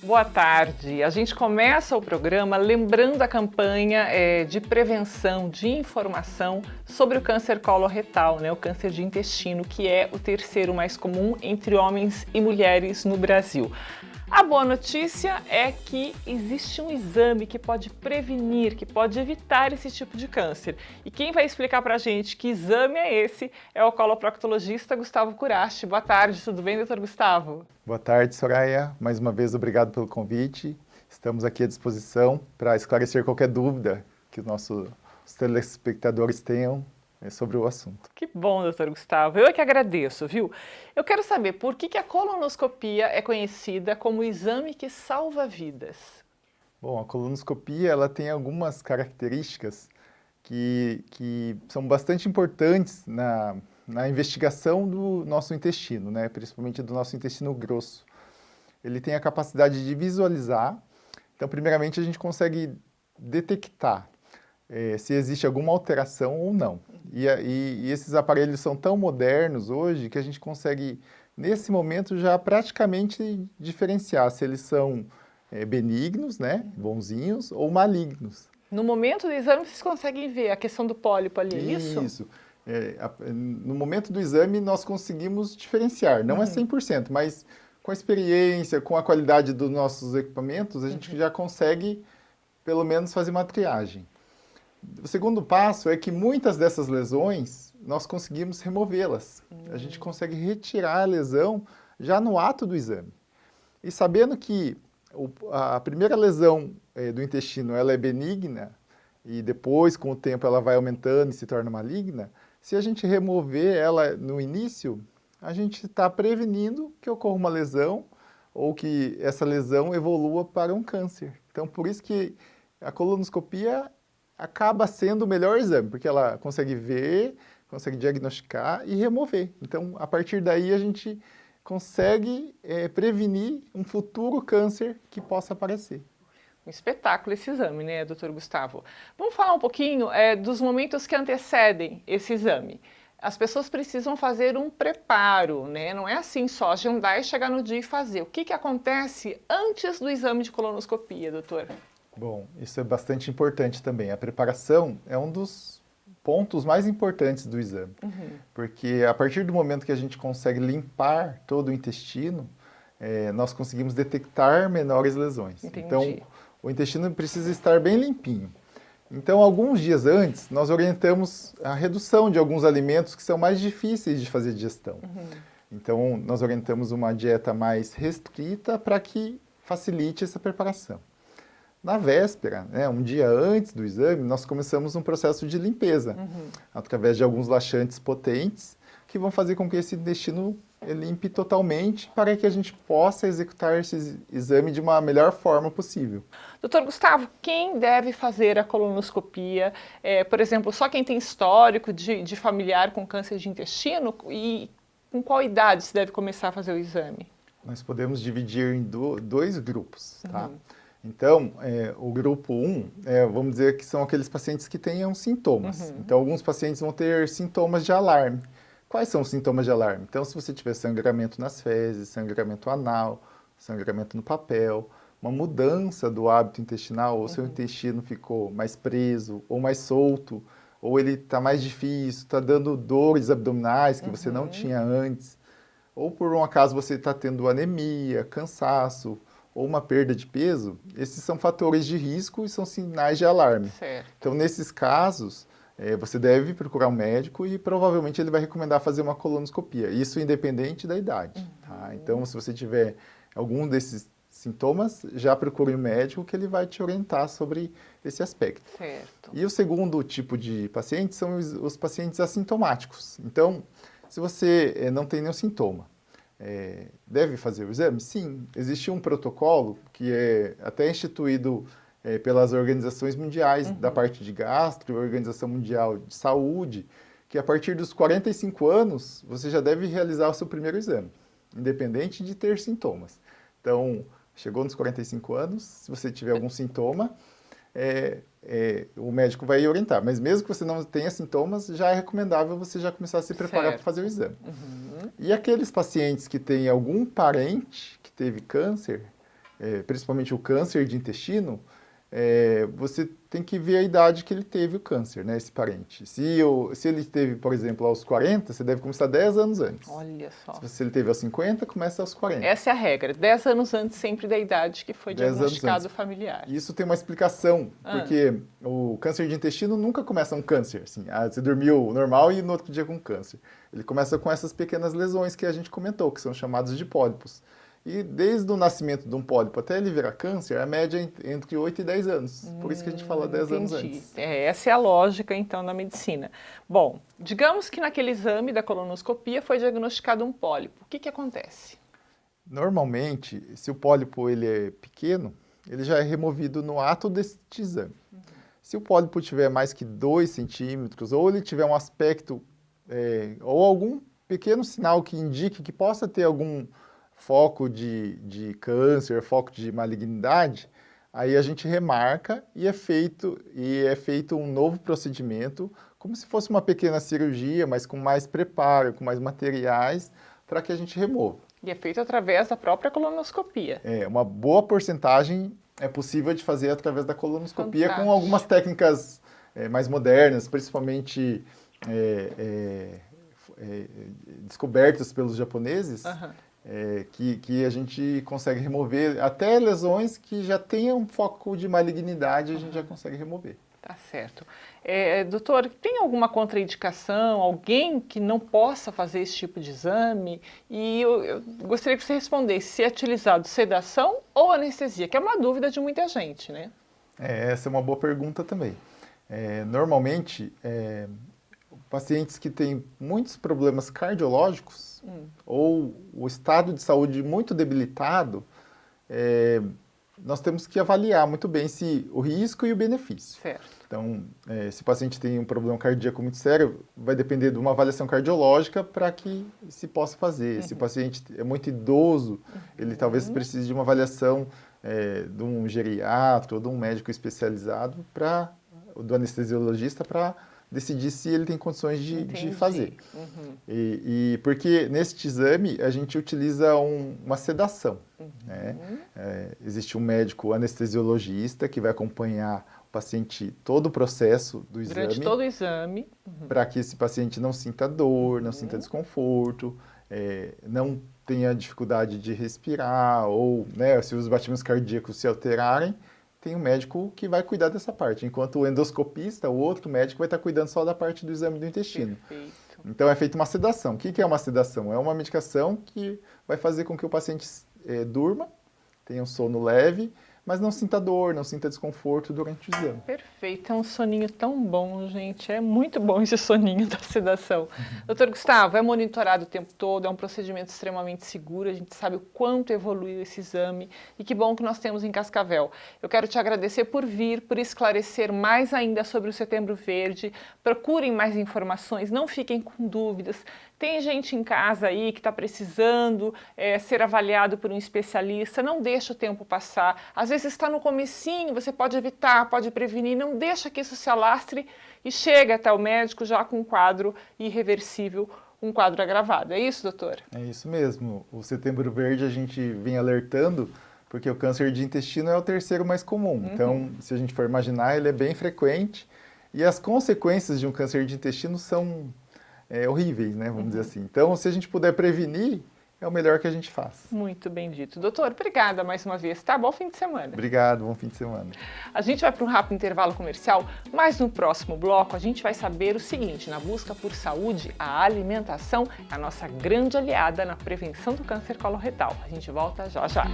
Boa tarde. A gente começa o programa lembrando a campanha de prevenção, de informação sobre o câncer coloretal, né? O câncer de intestino, que é o terceiro mais comum entre homens e mulheres no Brasil. A boa notícia é que existe um exame que pode prevenir, que pode evitar esse tipo de câncer. E quem vai explicar pra gente que exame é esse é o coloproctologista Gustavo Curashi. Boa tarde, tudo bem, doutor Gustavo? Boa tarde, Soraya. Mais uma vez, obrigado pelo convite. Estamos aqui à disposição para esclarecer qualquer dúvida que os nossos telespectadores tenham sobre o assunto. Que bom, doutor Gustavo. Eu é que agradeço, viu? Eu quero saber por que a colonoscopia é conhecida como o exame que salva vidas. Bom, a colonoscopia ela tem algumas características que são bastante importantes na investigação do nosso intestino, né? Principalmente do nosso intestino grosso. Ele tem a capacidade de visualizar. Então, primeiramente, a gente consegue detectar se existe alguma alteração ou não. E esses aparelhos são tão modernos hoje que a gente consegue, nesse momento, já praticamente diferenciar se eles são benignos, né, bonzinhos, ou malignos. No momento do exame, vocês conseguem ver a questão do pólipo ali, é isso? Isso. No momento do exame, nós conseguimos diferenciar. Não é 100%, mas com a experiência, com a qualidade dos nossos equipamentos, a gente já consegue, pelo menos, fazer uma triagem. O segundo passo é que muitas dessas lesões, nós conseguimos removê-las. A gente consegue retirar a lesão já no ato do exame. E sabendo que a primeira lesão do intestino ela é benigna, e depois, com o tempo, ela vai aumentando e se torna maligna, se a gente remover ela no início, a gente está prevenindo que ocorra uma lesão ou que essa lesão evolua para um câncer. Então, por isso que a colonoscopia acaba sendo o melhor exame, porque ela consegue ver, consegue diagnosticar e remover. Então, a partir daí, a gente consegue prevenir um futuro câncer que possa aparecer. Um espetáculo esse exame, né, doutor Gustavo? Vamos falar um pouquinho dos momentos que antecedem esse exame. As pessoas precisam fazer um preparo, né? Não é assim só agendar e chegar no dia e fazer. O que acontece antes do exame de colonoscopia, doutor? Bom, isso é bastante importante também. A preparação é um dos pontos mais importantes do exame, porque a partir do momento que a gente consegue limpar todo o intestino, nós conseguimos detectar menores lesões. Entendi. Então, o intestino precisa estar bem limpinho. Então, alguns dias antes, nós orientamos a redução de alguns alimentos que são mais difíceis de fazer digestão. Então, nós orientamos uma dieta mais restrita para que facilite essa preparação. Na véspera, né, um dia antes do exame, nós começamos um processo de limpeza, através de alguns laxantes potentes, que vão fazer com que esse intestino limpe totalmente para que a gente possa executar esse exame de uma melhor forma possível. Doutor Gustavo, quem deve fazer a colonoscopia? Por exemplo, só quem tem histórico de familiar com câncer de intestino? E com qual idade se deve começar a fazer o exame? Nós podemos dividir em dois grupos, tá? Então, o grupo 1, vamos dizer que são aqueles pacientes que tenham sintomas. Então, alguns pacientes vão ter sintomas de alarme. Quais são os sintomas de alarme? Então, se você tiver sangramento nas fezes, sangramento anal, sangramento no papel, uma mudança do hábito intestinal, ou seu intestino ficou mais preso, ou mais solto, ou ele está mais difícil, está dando dores abdominais que você não tinha antes, ou por um acaso você está tendo anemia, cansaço, ou uma perda de peso, esses são fatores de risco e são sinais de alarme. Certo. Então, nesses casos, você deve procurar um médico e provavelmente ele vai recomendar fazer uma colonoscopia, isso independente da idade. Tá? Então, se você tiver algum desses sintomas, já procure um médico que ele vai te orientar sobre esse aspecto. Certo. E o segundo tipo de paciente são os pacientes assintomáticos. Então, se você não tem nenhum sintoma, deve fazer o exame? Sim, existe um protocolo que é até instituído pelas organizações mundiais da parte de gastro, Organização Mundial de Saúde, que a partir dos 45 anos você já deve realizar o seu primeiro exame, independente de ter sintomas. Então, chegou nos 45 anos, se você tiver algum sintoma, o médico vai orientar. Mas mesmo que você não tenha sintomas, já é recomendável você já começar a se preparar para fazer o exame. Uhum. E aqueles pacientes que têm algum parente que teve câncer, principalmente o câncer de intestino, você tem que ver a idade que ele teve o câncer, né, esse parente. Se ele teve, por exemplo, aos 40, você deve começar 10 anos antes. Olha só. Se ele teve aos 50, começa aos 40. Essa é a regra, 10 anos antes sempre da idade que foi diagnosticado familiar. Isso tem uma explicação, porque o câncer de intestino nunca começa um câncer, assim, você dormiu normal e no outro dia com câncer. Ele começa com essas pequenas lesões que a gente comentou, que são chamadas de pólipos. E desde o nascimento de um pólipo até ele virar câncer, a média é entre 8 e 10 anos. Por isso que a gente fala 10 anos antes. Essa é a lógica, então, da medicina. Bom, digamos que naquele exame da colonoscopia foi diagnosticado um pólipo. O que acontece? Normalmente, se o pólipo ele é pequeno, ele já é removido no ato deste exame. Se o pólipo tiver mais que 2 centímetros, ou ele tiver um aspecto, ou algum pequeno sinal que indique que possa ter algum foco de câncer, foco de malignidade, aí a gente remarca e é feito um novo procedimento, como se fosse uma pequena cirurgia, mas com mais preparo, com mais materiais, para que a gente remova. E é feito através da própria colonoscopia. Uma boa porcentagem é possível de fazer através da colonoscopia. Fantástico. Com algumas técnicas mais modernas, principalmente descobertas pelos japoneses, que a gente consegue remover até lesões que já tenham um foco de malignidade, a gente já consegue remover. Tá certo. Doutor, tem alguma contraindicação, alguém que não possa fazer esse tipo de exame? E eu gostaria que você respondesse se é utilizado sedação ou anestesia, que é uma dúvida de muita gente, né? Essa é uma boa pergunta também. Normalmente, pacientes que têm muitos problemas cardiológicos ou o estado de saúde muito debilitado, nós temos que avaliar muito bem o risco e o benefício. Certo. Então, se o paciente tem um problema cardíaco muito sério, vai depender de uma avaliação cardiológica para que se possa fazer. Se o paciente é muito idoso, ele talvez precise de uma avaliação de um geriatra ou de um médico especializado, do anestesiologista, para decidir se ele tem condições de fazer. E porque neste exame a gente utiliza uma sedação. Né? Existe um médico anestesiologista que vai acompanhar o paciente todo o processo do exame. Durante todo o exame. Para que esse paciente não sinta dor, não sinta desconforto, não tenha dificuldade de respirar, ou se os batimentos cardíacos se alterarem, tem um médico que vai cuidar dessa parte, enquanto o endoscopista, o outro médico, vai estar cuidando só da parte do exame do intestino. Perfeito. Então é feita uma sedação. O que é uma sedação? É uma medicação que vai fazer com que o paciente durma, tenha um sono leve, mas não sinta dor, não sinta desconforto durante o exame. Perfeito, é um soninho tão bom, gente, é muito bom esse soninho da sedação. Doutor Gustavo, é monitorado o tempo todo, é um procedimento extremamente seguro, a gente sabe o quanto evoluiu esse exame e que bom que nós temos em Cascavel. Eu quero te agradecer por vir, por esclarecer mais ainda sobre o Setembro Verde, procurem mais informações, não fiquem com dúvidas. Tem gente em casa aí que está precisando ser avaliado por um especialista, não deixa o tempo passar. Às vezes está no comecinho, você pode evitar, pode prevenir, não deixa que isso se alastre e chega até o médico já com um quadro irreversível, um quadro agravado. É isso, doutor? É isso mesmo. O Setembro Verde a gente vem alertando porque o câncer de intestino é o terceiro mais comum. Então, se a gente for imaginar, ele é bem frequente e as consequências de um câncer de intestino são horríveis, né? Vamos dizer assim. Então, se a gente puder prevenir, é o melhor que a gente faz. Muito bem dito. Doutor, obrigada mais uma vez, tá? Bom fim de semana. Obrigado, bom fim de semana. A gente vai para um rápido intervalo comercial, mas no próximo bloco a gente vai saber o seguinte: na busca por saúde, a alimentação é a nossa grande aliada na prevenção do câncer coloretal. A gente volta já já.